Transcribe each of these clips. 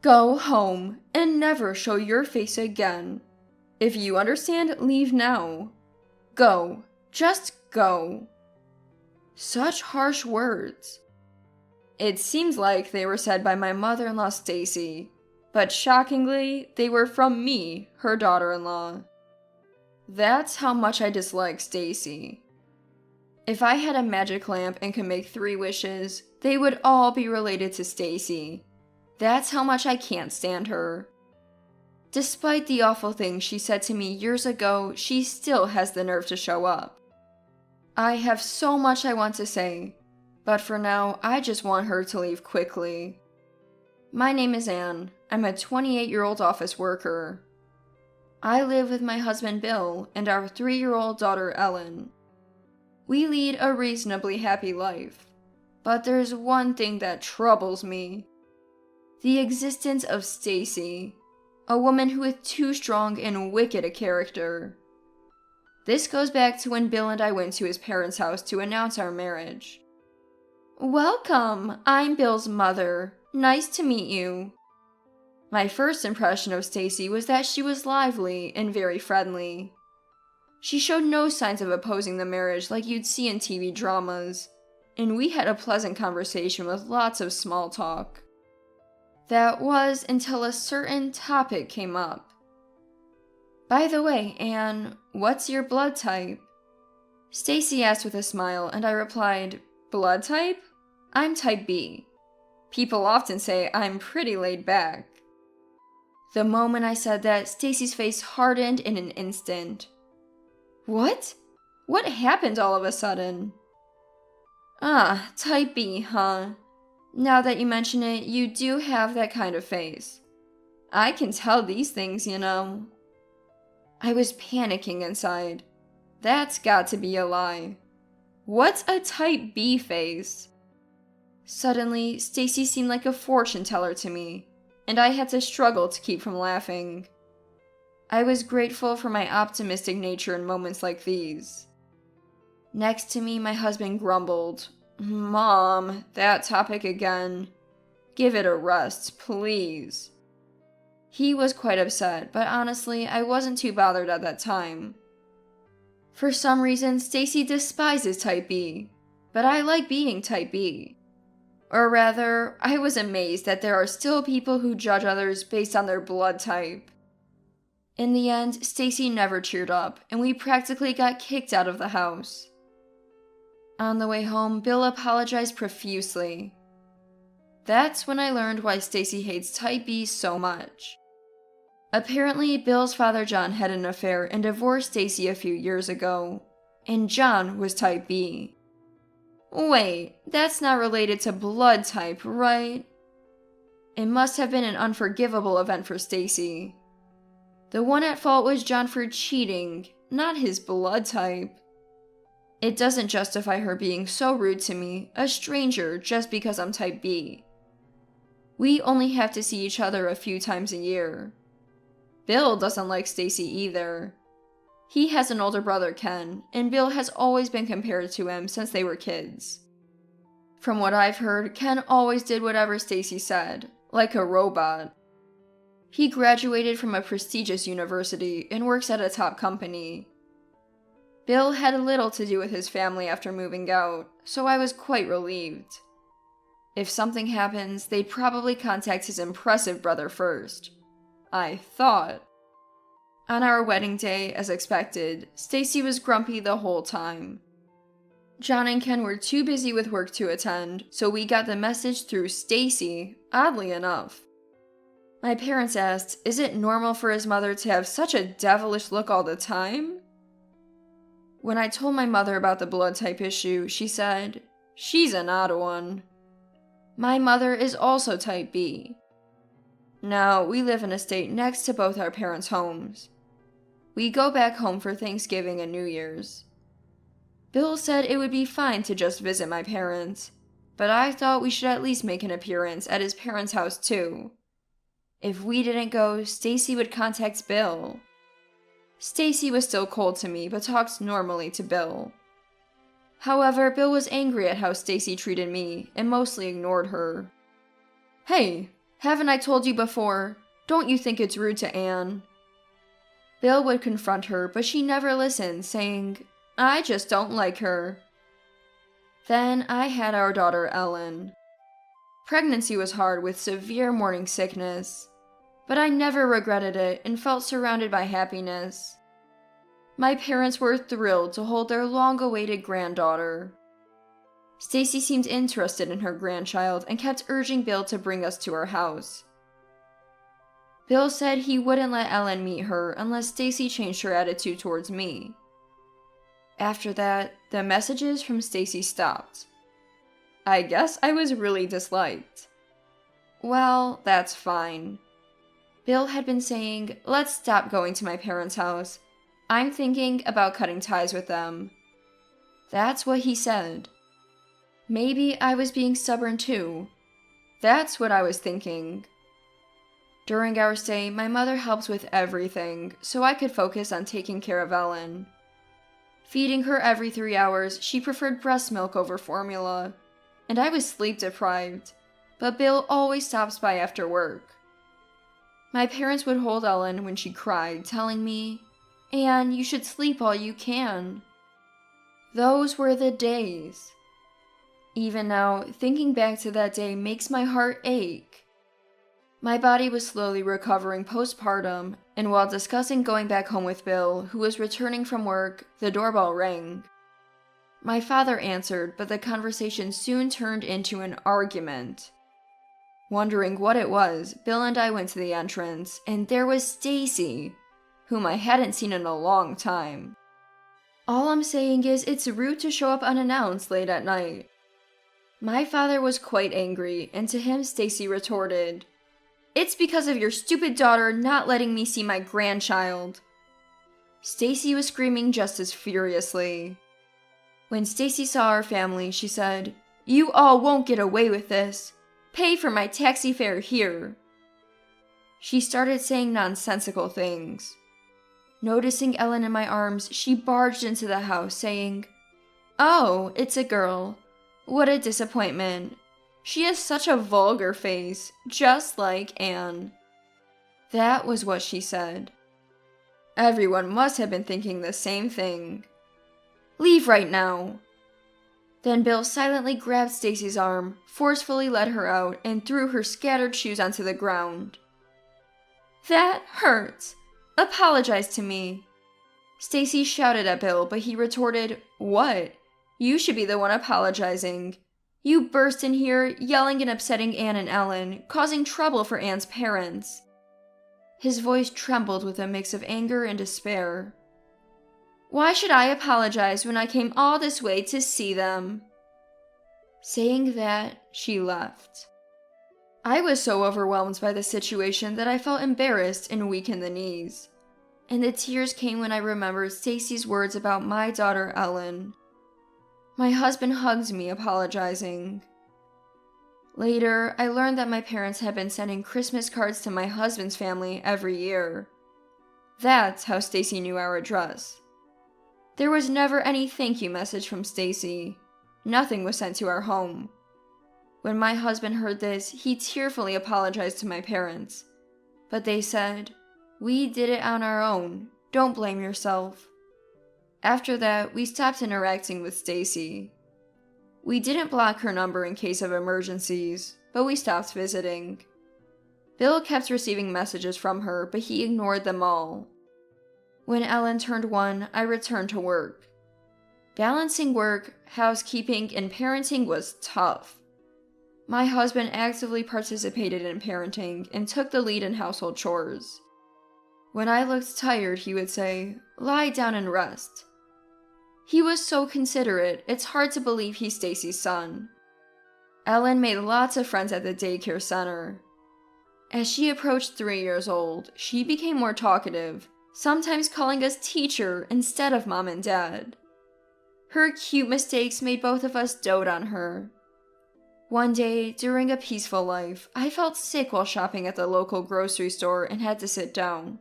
Go home and never show your face again. If you understand, leave now. Go. Just go. Such harsh words. It seems like they were said by my mother-in-law Stacy, but shockingly, they were from me, her daughter-in-law. That's how much I dislike Stacy. If I had a magic lamp and could make 3 wishes, they would all be related to Stacy. That's how much I can't stand her. Despite the awful things she said to me years ago, she still has the nerve to show up. I have so much I want to say, but for now, I just want her to leave quickly. My name is Anne. I'm a 28-year-old office worker. I live with my husband Bill and our 3-year-old daughter Ellen. We lead a reasonably happy life, but there's one thing that troubles me. The existence of Stacy, a woman who is too strong and wicked a character. This goes back to when Bill and I went to his parents' house to announce our marriage. Welcome, I'm Bill's mother. Nice to meet you. My first impression of Stacy was that she was lively and very friendly. She showed no signs of opposing the marriage like you'd see in TV dramas, and we had a pleasant conversation with lots of small talk. That was until a certain topic came up. By the way, Anne, what's your blood type? Stacy asked with a smile, and I replied, blood type? I'm type B. People often say I'm pretty laid back. The moment I said that, Stacy's face hardened in an instant. What? What happened all of a sudden? Ah, type B, huh? Now that you mention it, you do have that kind of face. I can tell these things, you know. I was panicking inside. That's got to be a lie. What's a type B face? Suddenly, Stacy seemed like a fortune teller to me, and I had to struggle to keep from laughing. I was grateful for my optimistic nature in moments like these. Next to me, my husband grumbled, Mom, that topic again. Give it a rest, please. He was quite upset, but honestly, I wasn't too bothered at that time. For some reason, Stacy despises type B, but I like being type B. Or rather, I was amazed that there are still people who judge others based on their blood type. In the end, Stacy never cheered up, and we practically got kicked out of the house. On the way home, Bill apologized profusely. That's when I learned why Stacy hates type B so much. Apparently, Bill's father John had an affair and divorced Stacy a few years ago, and John was type B. Wait, that's not related to blood type, right? It must have been an unforgivable event for Stacy. The one at fault was John for cheating, not his blood type. It doesn't justify her being so rude to me, a stranger, just because I'm type B. We only have to see each other a few times a year. Bill doesn't like Stacy either. He has an older brother, Ken, and Bill has always been compared to him since they were kids. From what I've heard, Ken always did whatever Stacy said, like a robot. He graduated from a prestigious university and works at a top company. Bill had little to do with his family after moving out, so I was quite relieved. If something happens, they'd probably contact his impressive brother first. I thought. On our wedding day, as expected, Stacy was grumpy the whole time. John and Ken were too busy with work to attend, so we got the message through Stacy, oddly enough. My parents asked, is it normal for his mother to have such a devilish look all the time? When I told my mother about the blood type issue, she said, she's an odd one. My mother is also type B. Now, we live in a state next to both our parents' homes. We go back home for Thanksgiving and New Year's. Bill said it would be fine to just visit my parents, but I thought we should at least make an appearance at his parents' house too. If we didn't go, Stacy would contact Bill. Stacy was still cold to me, but talked normally to Bill. However, Bill was angry at how Stacy treated me and mostly ignored her. Hey, Haven't I told you before? Don't you think it's rude to Anne? Bill would confront her, but she never listened, saying, I just don't like her. Then I had our daughter Ellen. Pregnancy was hard with severe morning sickness, but I never regretted it and felt surrounded by happiness. My parents were thrilled to hold their long-awaited granddaughter. Stacy seemed interested in her grandchild and kept urging Bill to bring us to our house. Bill said he wouldn't let Ellen meet her unless Stacy changed her attitude towards me. After that, the messages from Stacy stopped. I guess I was really disliked. Well, that's fine. Bill had been saying, let's stop going to my parents' house. I'm thinking about cutting ties with them. That's what he said. Maybe I was being stubborn too. That's what I was thinking. During our stay, my mother helped with everything, so I could focus on taking care of Ellen. Feeding her every 3 hours, she preferred breast milk over formula, and I was sleep deprived, but Bill always stops by after work. My parents would hold Ellen when she cried, telling me, Anne, you should sleep all you can. Those were the days. Even now, thinking back to that day makes my heart ache. My body was slowly recovering postpartum, and while discussing going back home with Bill, who was returning from work, the doorbell rang. My father answered, but the conversation soon turned into an argument. Wondering what it was, Bill and I went to the entrance, and there was Stacy, whom I hadn't seen in a long time. All I'm saying is it's rude to show up unannounced late at night. My father was quite angry, and to him Stacy retorted, It's because of your stupid daughter not letting me see my grandchild. Stacy was screaming just as furiously. When Stacy saw our family, she said, You all won't get away with this. Pay for my taxi fare here. She started saying nonsensical things. Noticing Ellen in my arms, she barged into the house, saying, Oh, it's a girl. What a disappointment. She has such a vulgar face, just like Anne. That was what she said. Everyone must have been thinking the same thing. Leave right now. Then Bill silently grabbed Stacy's arm, forcefully led her out, and threw her scattered shoes onto the ground. That hurts. Apologize to me. Stacy shouted at Bill, but he retorted, What? You should be the one apologizing. You burst in here, yelling and upsetting Anne and Ellen, causing trouble for Anne's parents. His voice trembled with a mix of anger and despair. Why should I apologize when I came all this way to see them? Saying that, she left. I was so overwhelmed by the situation that I felt embarrassed and weak in the knees. And the tears came when I remembered Stacy's words about my daughter Ellen. My husband hugged me, apologizing. Later, I learned that my parents had been sending Christmas cards to my husband's family every year. That's how Stacy knew our address. There was never any thank you message from Stacy. Nothing was sent to our home. When my husband heard this, he tearfully apologized to my parents. But they said, We did it on our own. Don't blame yourself. After that, we stopped interacting with Stacy. We didn't block her number in case of emergencies, but we stopped visiting. Bill kept receiving messages from her, but he ignored them all. When Ellen turned 1, I returned to work. Balancing work, housekeeping, and parenting was tough. My husband actively participated in parenting and took the lead in household chores. When I looked tired, he would say, Lie down and rest. He was so considerate, it's hard to believe he's Stacy's son. Ellen made lots of friends at the daycare center. As she approached 3 years old, she became more talkative, sometimes calling us teacher instead of mom and dad. Her cute mistakes made both of us dote on her. One day, during a peaceful life, I felt sick while shopping at the local grocery store and had to sit down.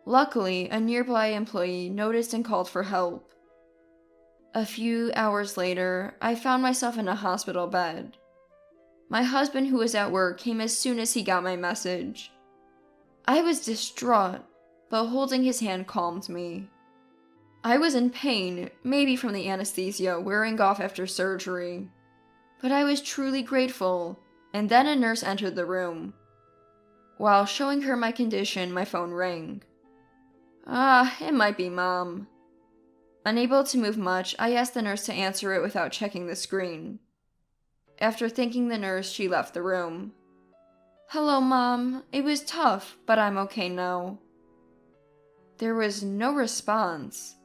Luckily, a nearby employee noticed and called for help. A few hours later, I found myself in a hospital bed. My husband, who was at work, came as soon as he got my message. I was distraught, but holding his hand calmed me. I was in pain, maybe from the anesthesia wearing off after surgery, but I was truly grateful, and then a nurse entered the room. While showing her my condition, my phone rang. It might be Mom. Unable to move much, I asked the nurse to answer it without checking the screen. After thanking the nurse, she left the room. Hello, Mom. It was tough, but I'm okay now. There was no response.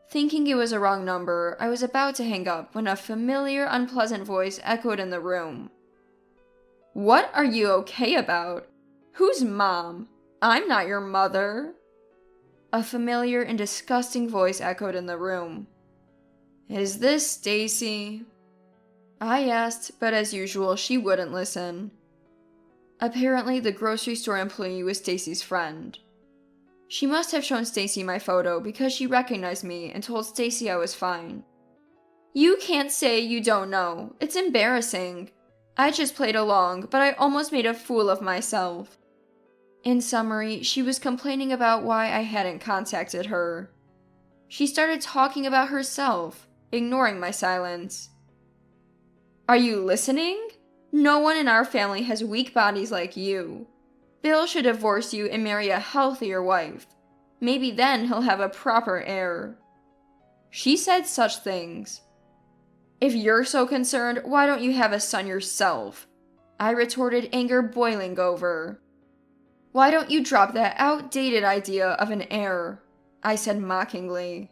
Thinking it was a wrong number, I was about to hang up when a familiar, unpleasant voice echoed in the room. What are you okay about? Who's Mom? I'm not your mother. A familiar and disgusting voice echoed in the room. Is this Stacy? I asked, but as usual, she wouldn't listen. Apparently, the grocery store employee was Stacy's friend. She must have shown Stacy my photo because she recognized me and told Stacy I was fine. You can't say you don't know. It's embarrassing. I just played along, but I almost made a fool of myself. In summary, she was complaining about why I hadn't contacted her. She started talking about herself, ignoring my silence. Are you listening? No one in our family has weak bodies like you. Bill should divorce you and marry a healthier wife. Maybe then he'll have a proper heir. She said such things. If you're so concerned, why don't you have a son yourself? I retorted, anger boiling over. Why don't you drop that outdated idea of an heir? I said mockingly.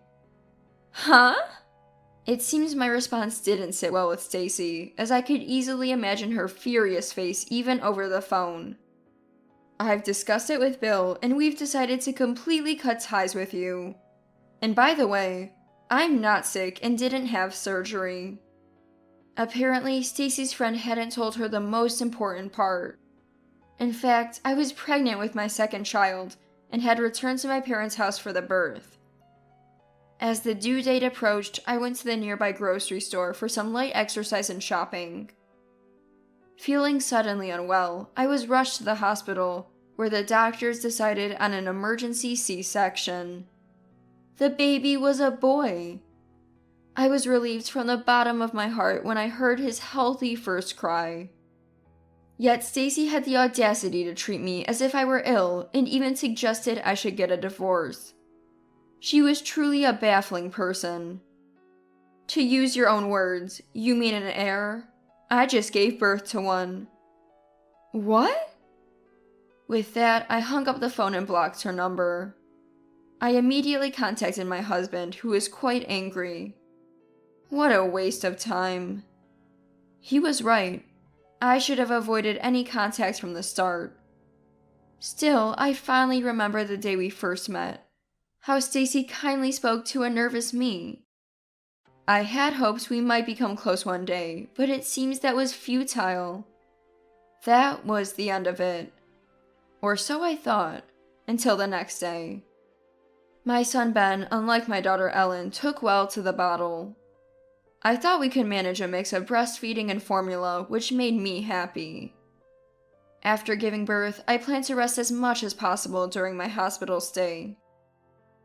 Huh? It seems my response didn't sit well with Stacy, as I could easily imagine her furious face even over the phone. I've discussed it with Bill, and we've decided to completely cut ties with you. And by the way, I'm not sick and didn't have surgery. Apparently, Stacy's friend hadn't told her the most important part. In fact, I was pregnant with my second child and had returned to my parents' house for the birth. As the due date approached, I went to the nearby grocery store for some light exercise and shopping. Feeling suddenly unwell, I was rushed to the hospital, where the doctors decided on an emergency C-section. The baby was a boy. I was relieved from the bottom of my heart when I heard his healthy first cry. Yet Stacy had the audacity to treat me as if I were ill and even suggested I should get a divorce. She was truly a baffling person. To use your own words, you mean an heir? I just gave birth to one. What? With that, I hung up the phone and blocked her number. I immediately contacted my husband, who was quite angry. What a waste of time. He was right. I should have avoided any contact from the start. Still, I fondly remember the day we first met. How Stacy kindly spoke to a nervous me. I had hopes we might become close one day, but it seems that was futile. That was the end of it. Or so I thought, until the next day. My son Ben, unlike my daughter Ellen, took well to the bottle. I thought we could manage a mix of breastfeeding and formula, which made me happy. After giving birth, I planned to rest as much as possible during my hospital stay.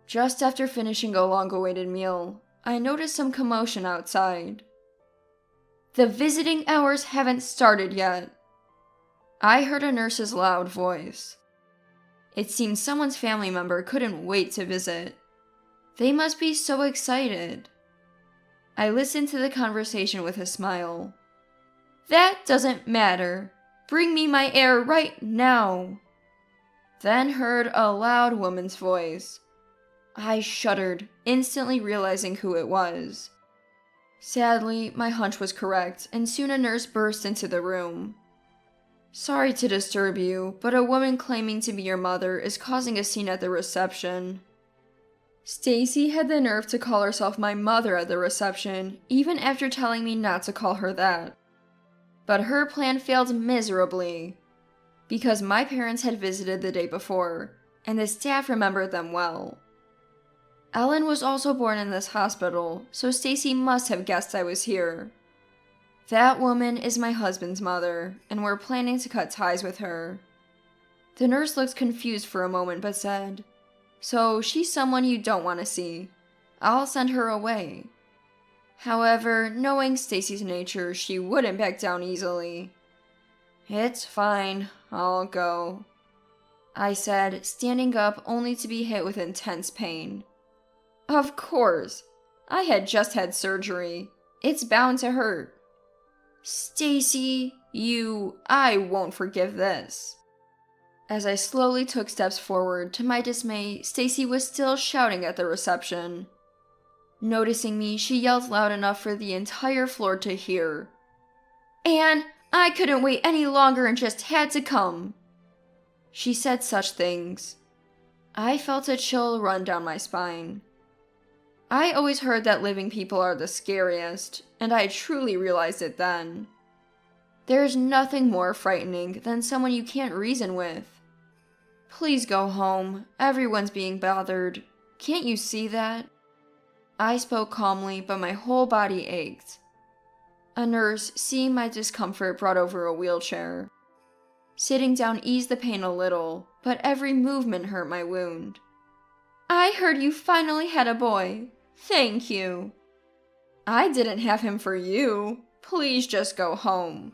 Just after finishing a long-awaited meal, I noticed some commotion outside. The visiting hours haven't started yet. I heard a nurse's loud voice. It seemed someone's family member couldn't wait to visit. They must be so excited. I listened to the conversation with a smile. That doesn't matter. Bring me my heir right now. Then heard a loud woman's voice. I shuddered, instantly realizing who it was. Sadly, my hunch was correct, and soon a nurse burst into the room. Sorry to disturb you, but a woman claiming to be your mother is causing a scene at the reception. Stacy had the nerve to call herself my mother at the reception, even after telling me not to call her that. But her plan failed miserably, because my parents had visited the day before, and the staff remembered them well. Ellen was also born in this hospital, so Stacy must have guessed I was here. That woman is my husband's mother, and we're planning to cut ties with her. The nurse looked confused for a moment but said, "So she's someone you don't want to see. I'll send her away." However, knowing Stacy's nature, she wouldn't back down easily. "It's fine, I'll go," I said, standing up only to be hit with intense pain. Of course. I had just had surgery. It's bound to hurt. "Stacy, I won't forgive this." As I slowly took steps forward, to my dismay, Stacy was still shouting at the reception. Noticing me, she yelled loud enough for the entire floor to hear. "Anne, I couldn't wait any longer and just had to come." She said such things. I felt a chill run down my spine. I always heard that living people are the scariest, and I truly realized it then. There's nothing more frightening than someone you can't reason with. "Please go home. Everyone's being bothered. Can't you see that?" I spoke calmly, but my whole body ached. A nurse, seeing my discomfort, brought over a wheelchair. Sitting down eased the pain a little, but every movement hurt my wound. "I heard you finally had a boy. Thank you." "I didn't have him for you. Please just go home."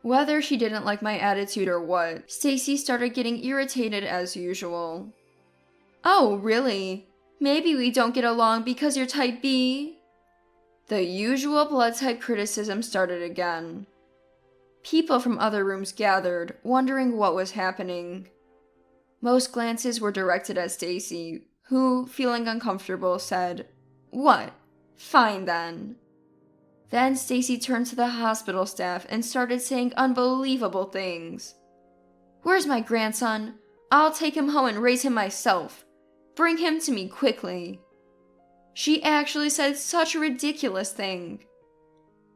Whether she didn't like my attitude or what, Stacy started getting irritated as usual. "Oh, really? Maybe we don't get along because you're type B?" The usual blood type criticism started again. People from other rooms gathered, wondering what was happening. Most glances were directed at Stacy, who, feeling uncomfortable, said, "What? Fine then." Then Stacy turned to the hospital staff and started saying unbelievable things. "Where's my grandson? I'll take him home and raise him myself. Bring him to me quickly." She actually said such a ridiculous thing.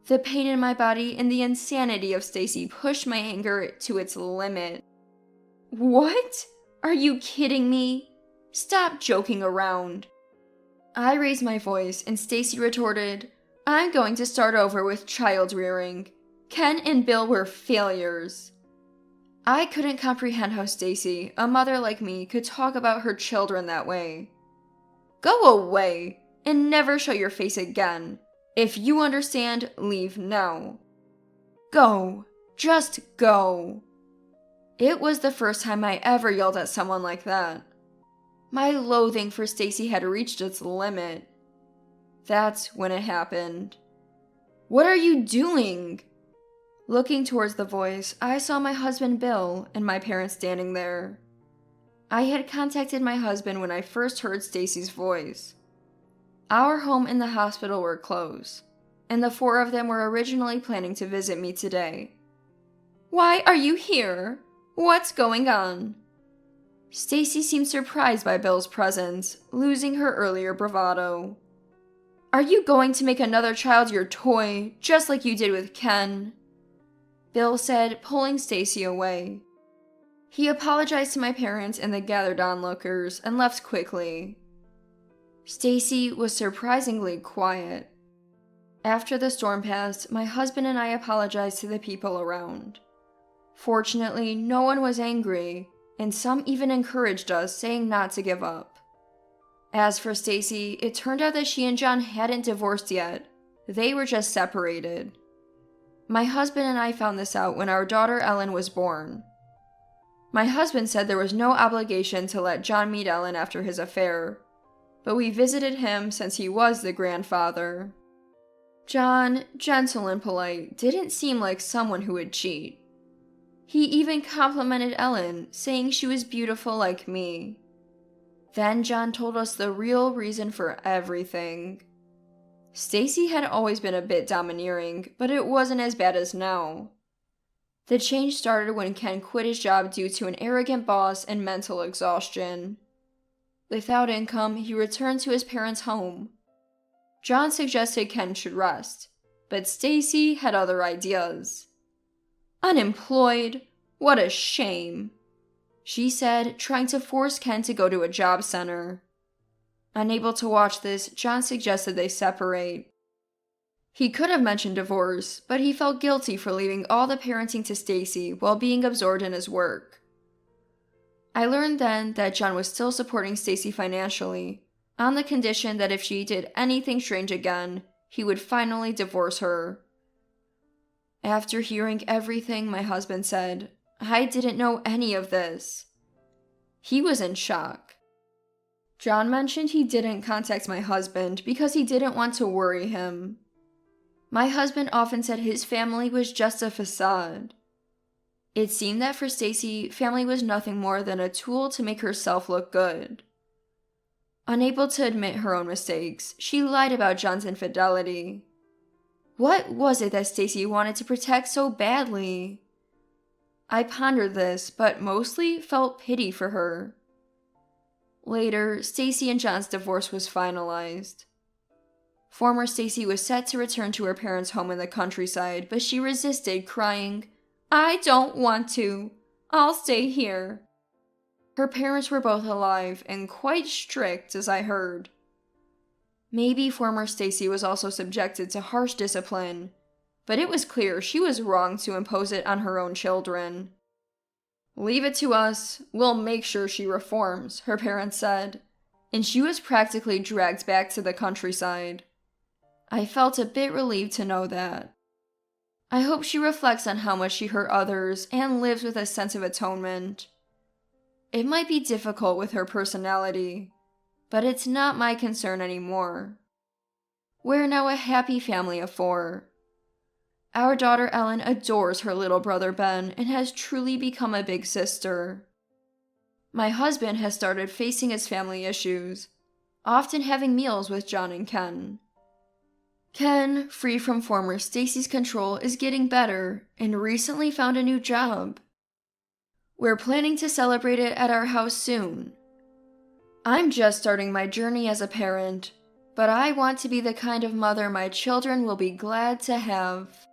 The pain in my body and the insanity of Stacy pushed my anger to its limit. "What? Are you kidding me? Stop joking around." I raised my voice and Stacy retorted, "I'm going to start over with child rearing. Ken and Bill were failures." I couldn't comprehend how Stacy, a mother like me, could talk about her children that way. "Go away and never show your face again. If you understand, leave now. Go. Just go." It was the first time I ever yelled at someone like that. My loathing for Stacy had reached its limit. That's when it happened. "What are you doing?" Looking towards the voice, I saw my husband Bill and my parents standing there. I had contacted my husband when I first heard Stacy's voice. Our home and the hospital were close, and the four of them were originally planning to visit me today. "Why are you here? What's going on?" Stacy seemed surprised by Bill's presence, losing her earlier bravado. "Are you going to make another child your toy, just like you did with Ken?" Bill said, pulling Stacy away. He apologized to my parents and the gathered onlookers and left quickly. Stacy was surprisingly quiet. After the storm passed, my husband and I apologized to the people around. Fortunately, no one was angry, and some even encouraged us, saying not to give up. As for Stacy, it turned out that she and John hadn't divorced yet. They were just separated. My husband and I found this out when our daughter Ellen was born. My husband said there was no obligation to let John meet Ellen after his affair, but we visited him since he was the grandfather. John, gentle and polite, didn't seem like someone who would cheat. He even complimented Ellen, saying she was beautiful like me. Then John told us the real reason for everything. Stacy had always been a bit domineering, but it wasn't as bad as now. The change started when Ken quit his job due to an arrogant boss and mental exhaustion. Without income, he returned to his parents' home. John suggested Ken should rest, but Stacy had other ideas. "Unemployed? What a shame," she said, trying to force Ken to go to a job center. Unable to watch this, John suggested they separate. He could have mentioned divorce, but he felt guilty for leaving all the parenting to Stacy while being absorbed in his work. I learned then that John was still supporting Stacy financially, on the condition that if she did anything strange again, he would finally divorce her. After hearing everything my husband said, I didn't know any of this. He was in shock. John mentioned he didn't contact my husband because he didn't want to worry him. My husband often said his family was just a facade. It seemed that for Stacy, family was nothing more than a tool to make herself look good. Unable to admit her own mistakes, she lied about John's infidelity. What was it that Stacy wanted to protect so badly? I pondered this, but mostly felt pity for her. Later, Stacy and John's divorce was finalized. Former Stacy was set to return to her parents' home in the countryside, but she resisted, crying, "I don't want to. I'll stay here." Her parents were both alive and quite strict, as I heard. Maybe former Stacy was also subjected to harsh discipline, but it was clear she was wrong to impose it on her own children. "Leave it to us. We'll make sure she reforms," her parents said, and she was practically dragged back to the countryside. I felt a bit relieved to know that. I hope she reflects on how much she hurt others and lives with a sense of atonement. It might be difficult with her personality, but it's not my concern anymore. We're now a happy family of 4. Our daughter Ellen adores her little brother Ben and has truly become a big sister. My husband has started facing his family issues, often having meals with John and Ken. Ken, free from former Stacy's control, is getting better and recently found a new job. We're planning to celebrate it at our house soon. I'm just starting my journey as a parent, but I want to be the kind of mother my children will be glad to have.